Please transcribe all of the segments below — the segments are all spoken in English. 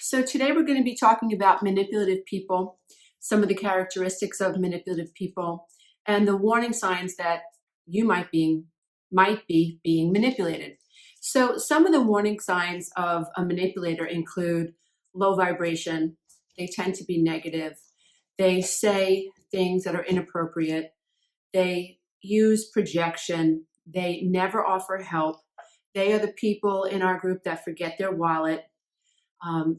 So today we're going to be talking about manipulative people, some of the characteristics of manipulative people, and the warning signs that you might be being manipulated. So some of the warning signs of a manipulator include low vibration. They tend to be negative. They say things that are inappropriate. They use projection. They never offer help. They are the people in our group that forget their wallet.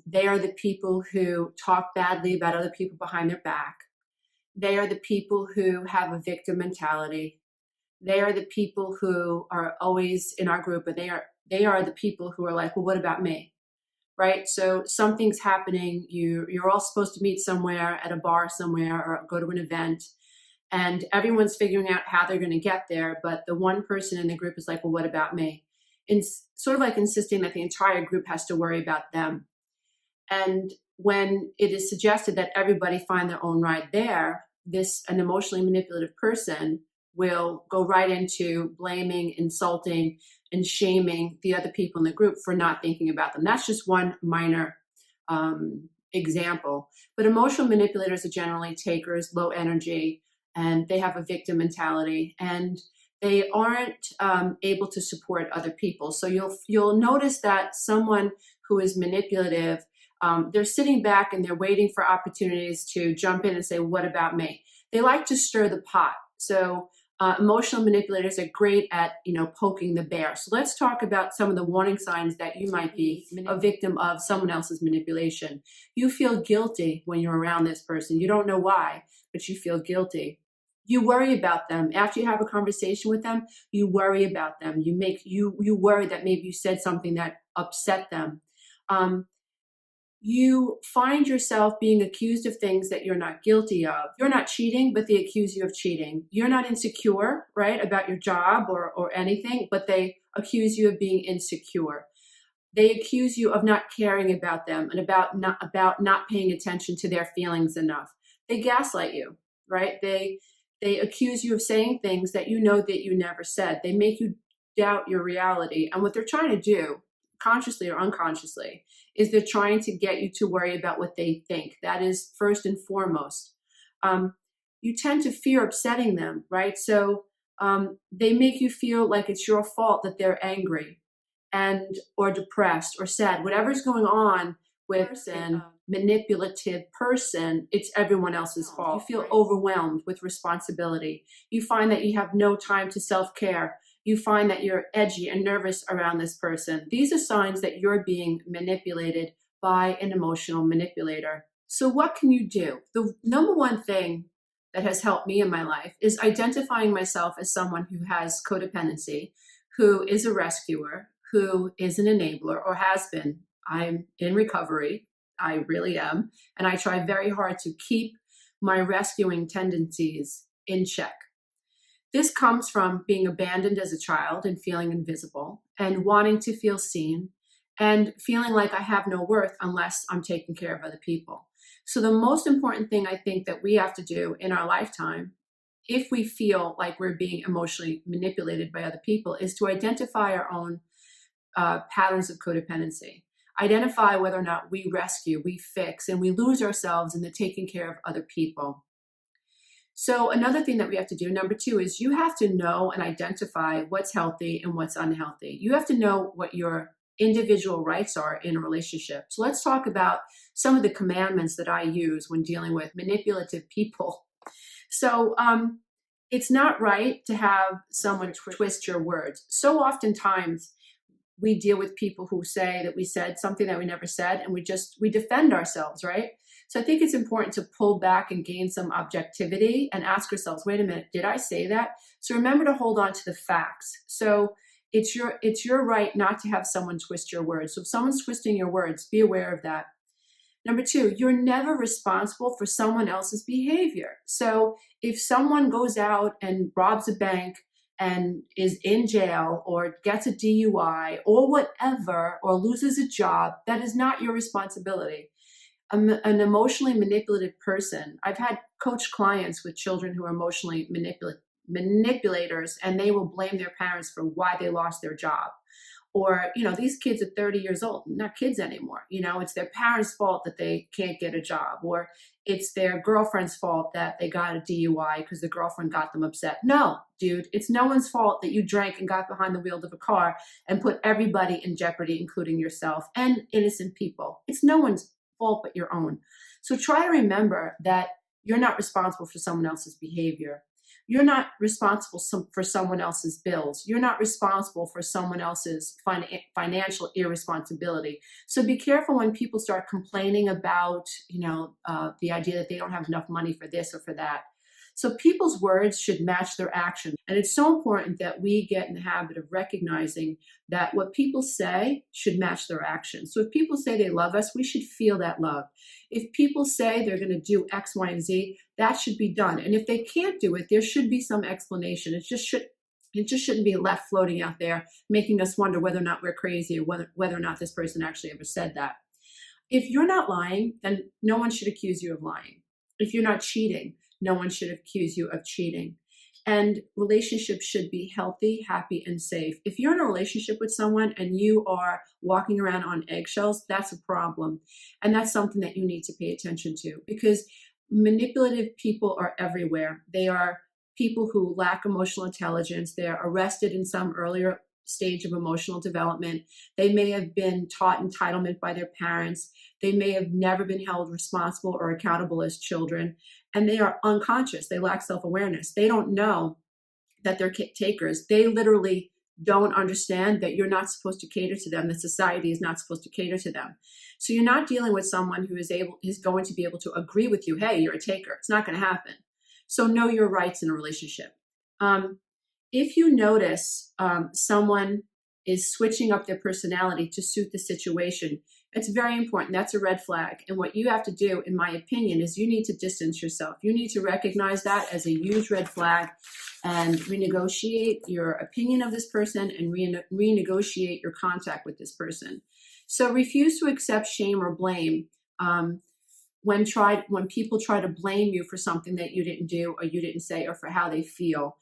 They are the people who talk badly about other people behind their back. They are the people who have a victim mentality. They are the people who are always in our group, but they are the people who are like, well, what about me? Right? So something's happening. You're all supposed to meet somewhere at a bar somewhere or go to an event, and everyone's figuring out how they're going to get there. But the one person in the group is like, well, what about me? And sort of like insisting that the entire group has to worry about them. And when it is suggested that everybody find their own ride there, an emotionally manipulative person will go right into blaming, insulting, and shaming the other people in the group for not thinking about them. That's just one minor example. But emotional manipulators are generally takers, low energy, and they have a victim mentality, and they aren't able to support other people. So you'll notice that someone who is manipulative, they're sitting back and they're waiting for opportunities to jump in and say, what about me? They like to stir the pot. So emotional manipulators are great at, poking the bear. So let's talk about some of the warning signs that you might be a victim of someone else's manipulation. You feel guilty when you're around this person. You don't know why, but you feel guilty. You worry about them. After you have a conversation with them, you worry about them. You worry that maybe you said something that upset them. You find yourself being accused of things that you're not guilty of. You're not cheating, but they accuse you of cheating. You're not insecure, right, about your job or anything, but they accuse you of being insecure. They accuse you of not caring about them and about not paying attention to their feelings enough. They gaslight you, right? They accuse you of saying things that you know that you never said. They make you doubt your reality. And what they're trying to do, consciously or unconsciously, is they're trying to get you to worry about what they think. That is first and foremost. You tend to fear upsetting them, right? So they make you feel like it's your fault that they're angry or depressed or sad. Whatever's going on with an manipulative person, it's everyone else's fault. You feel overwhelmed with responsibility. You find that you have no time to self-care. You find that you're edgy and nervous around this person. These are signs that you're being manipulated by an emotional manipulator. So what can you do? The number one thing that has helped me in my life is identifying myself as someone who has codependency, who is a rescuer, who is an enabler or has been. I'm in recovery. I really am. And I try very hard to keep my rescuing tendencies in check. This comes from being abandoned as a child and feeling invisible and wanting to feel seen and feeling like I have no worth unless I'm taking care of other people. So the most important thing I think that we have to do in our lifetime, if we feel like we're being emotionally manipulated by other people, is to identify our own patterns of codependency. Identify whether or not we rescue, we fix, and we lose ourselves in the taking care of other people. So another thing that we have to do, number two, is you have to know and identify what's healthy and what's unhealthy. You have to know what your individual rights are in a relationship. So let's talk about some of the commandments that I use when dealing with manipulative people. So it's not right to have someone twist your words. So oftentimes we deal with people who say that we said something that we never said, and we defend ourselves, right? So I think it's important to pull back and gain some objectivity and ask ourselves, wait a minute, did I say that? So remember to hold on to the facts. So it's your right not to have someone twist your words. So if someone's twisting your words, be aware of that. Number two, you're never responsible for someone else's behavior. So if someone goes out and robs a bank and is in jail or gets a DUI or whatever, or loses a job, that is not your responsibility. An emotionally manipulative person, I've had coach clients with children who are emotionally manipulators, and they will blame their parents for why they lost their job. Or, these kids are 30 years old, not kids anymore. It's their parents' fault that they can't get a job, or it's their girlfriend's fault that they got a DUI because the girlfriend got them upset. No, dude, it's no one's fault that you drank and got behind the wheel of a car and put everybody in jeopardy, including yourself and innocent people. It's no one's fault but your own. So try to remember that you're not responsible for someone else's behavior. You're not responsible for someone else's bills. You're not responsible for someone else's financial irresponsibility. So be careful when people start complaining about, the idea that they don't have enough money for this or for that. So people's words should match their actions. And it's so important that we get in the habit of recognizing that what people say should match their actions. So if people say they love us, we should feel that love. If people say they're going to do X, Y, and Z, that should be done. And if they can't do it, there should be some explanation. It just shouldn't be left floating out there, making us wonder whether or not we're crazy, or whether or not this person actually ever said that. If you're not lying, then no one should accuse you of lying. If you're not cheating, no one should accuse you of cheating. And relationships should be healthy, happy, and safe. If you're in a relationship with someone and you are walking around on eggshells, that's a problem. And that's something that you need to pay attention to, because manipulative people are everywhere. They are people who lack emotional intelligence. They're arrested in some earlier stage of emotional development. They may have been taught entitlement by their parents. They may have never been held responsible or accountable as children. And they are unconscious. They lack self-awareness. They don't know that they're takers. They literally don't understand that you're not supposed to cater to them, that society is not supposed to cater to them. So you're not dealing with someone who is going to be able to agree with you, hey, you're a taker. It's not going to happen. So know your rights in a relationship. If you notice someone is switching up their personality to suit the situation, it's very important. That's a red flag. And what you have to do, in my opinion, is you need to distance yourself. You need to recognize that as a huge red flag and renegotiate your opinion of this person and renegotiate your contact with this person. So refuse to accept shame or blame when people try to blame you for something that you didn't do or you didn't say or for how they feel.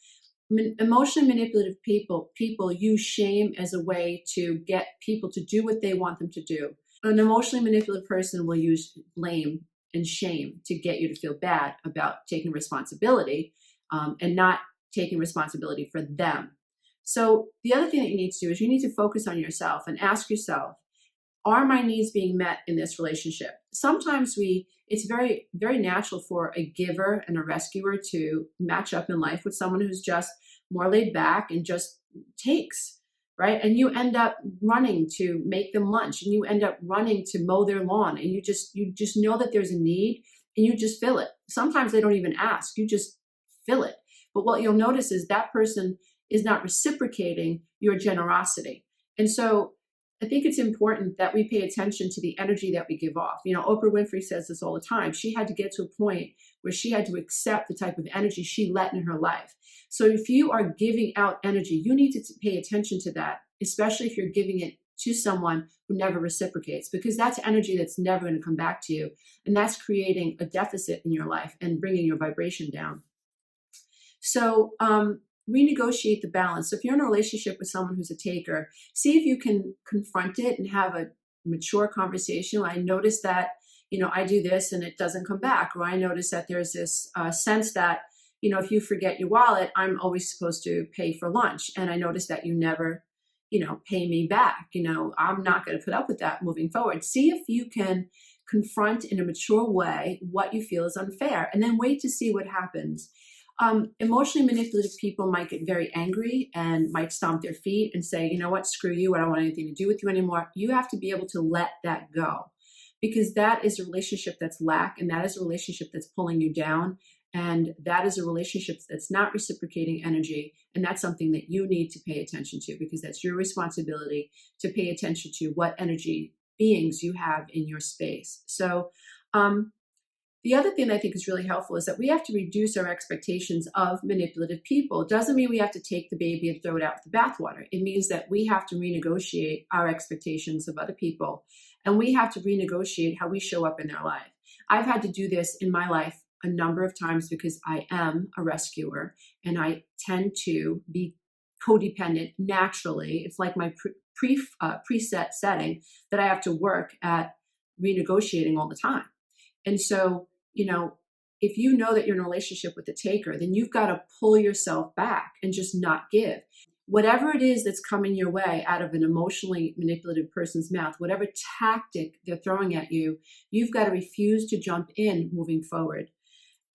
Emotionally manipulative people use shame as a way to get people to do what they want them to do. An emotionally manipulative person will use blame and shame to get you to feel bad about taking responsibility and not taking responsibility for them. So the other thing that you need to do is you need to focus on yourself and ask yourself, are my needs being met in this relationship? Sometimes it's very, very natural for a giver and a rescuer to match up in life with someone who's just more laid back and just takes, right? And you end up running to make them lunch, and you end up running to mow their lawn, and you just know that there's a need and you just fill it. Sometimes they don't even ask, you just fill it. But what you'll notice is that person is not reciprocating your generosity. And so I think it's important that we pay attention to the energy that we give off. Oprah Winfrey says this all the time. She had to get to a point where she had to accept the type of energy she let in her life. So if you are giving out energy, you need to pay attention to that, especially if you're giving it to someone who never reciprocates, because that's energy that's never going to come back to you. And that's creating a deficit in your life and bringing your vibration down. So, renegotiate the balance. So if you're in a relationship with someone who's a taker, see if you can confront it and have a mature conversation. I notice that, I do this and it doesn't come back. Or I notice that there's this sense that, if you forget your wallet, I'm always supposed to pay for lunch. And I notice that you never, pay me back. I'm not going to put up with that moving forward. See if you can confront in a mature way what you feel is unfair, and then wait to see what happens. Emotionally manipulative people might get very angry and might stomp their feet and say, you know what, screw you, I don't want anything to do with you anymore. You have to be able to let that go, because that is a relationship that's lack, and that is a relationship that's pulling you down, and that is a relationship that's not reciprocating energy, and that's something that you need to pay attention to, because that's your responsibility to pay attention to what energy beings you have in your space. So, the other thing I think is really helpful is that we have to reduce our expectations of manipulative people. It doesn't mean we have to take the baby and throw it out with the bathwater. It means that we have to renegotiate our expectations of other people, and we have to renegotiate how we show up in their life. I've had to do this in my life a number of times because I am a rescuer, and I tend to be codependent naturally. It's like my preset setting that I have to work at renegotiating all the time. And so, if you know that you're in a relationship with the taker, then you've got to pull yourself back and just not give. Whatever it is that's coming your way out of an emotionally manipulative person's mouth, whatever tactic they're throwing at you, you've got to refuse to jump in moving forward.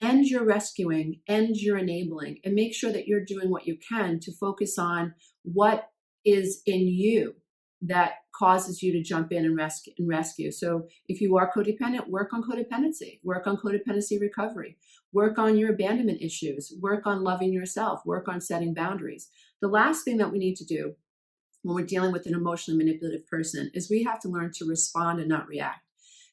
End your rescuing, end your enabling, and make sure that you're doing what you can to focus on what is in you that causes you to jump in and rescue. So if you are codependent, work on codependency, work on codependency recovery, work on your abandonment issues, work on loving yourself, work on setting boundaries. The last thing that we need to do when we're dealing with an emotionally manipulative person is we have to learn to respond and not react.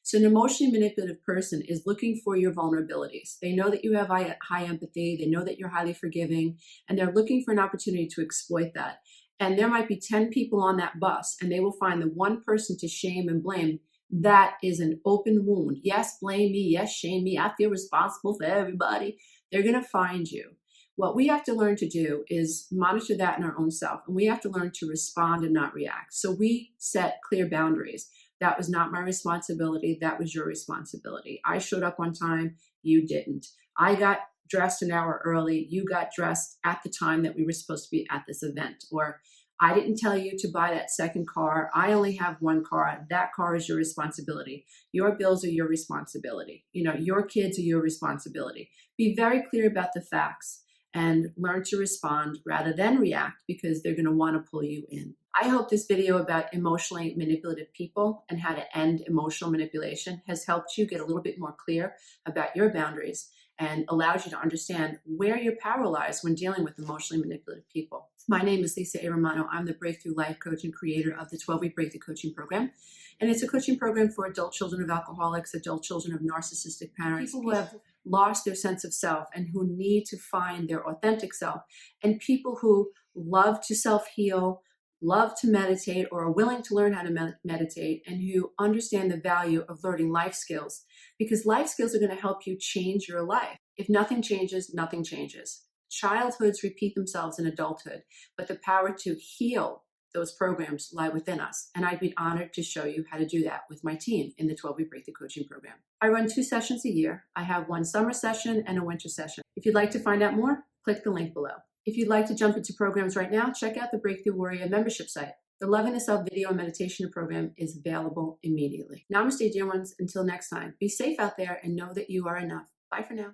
So an emotionally manipulative person is looking for your vulnerabilities. They know that you have high empathy. They know that you're highly forgiving, and they're looking for an opportunity to exploit that. And there might be 10 people on that bus, and they will find the one person to shame and blame. That is an open wound. Yes, blame me. Yes, shame me. I feel responsible for everybody. They're going to find you. What we have to learn to do is monitor that in our own self, and we have to learn to respond and not react. So we set clear boundaries. That was not my responsibility. That was your responsibility. I showed up on time. You didn't. I got dressed an hour early. You got dressed at the time that we were supposed to be at this event. Or I didn't tell you to buy that second car. I only have one car. That car is your responsibility. Your bills are your responsibility. Your kids are your responsibility. Be very clear about the facts and learn to respond rather than react, because they're going to want to pull you in. I hope this video about emotionally manipulative people and how to end emotional manipulation has helped you get a little bit more clear about your boundaries and allows you to understand where your power lies when dealing with emotionally manipulative people. My name is Lisa A. Romano. I'm the Breakthrough Life Coach and creator of the 12-Week Breakthrough Coaching Program. And it's a coaching program for adult children of alcoholics, adult children of narcissistic parents, people who have lost their sense of self and who need to find their authentic self, and people who love to self-heal, love to meditate, or are willing to learn how to meditate, and who understand the value of learning life skills, because life skills are going to help you change your life. If nothing changes, nothing changes. Childhoods repeat themselves in adulthood, but the power to heal those programs lie within us. And I'd be honored to show you how to do that with my team in the 12-Week Breakthrough Coaching Program. I run 2 sessions a year. I have one summer session and a winter session. If you'd like to find out more, click the link below. If you'd like to jump into programs right now, check out the Breakthrough Warrior membership site. The Loving the Self video and meditation program is available immediately. Namaste, dear ones. Until next time, be safe out there and know that you are enough. Bye for now.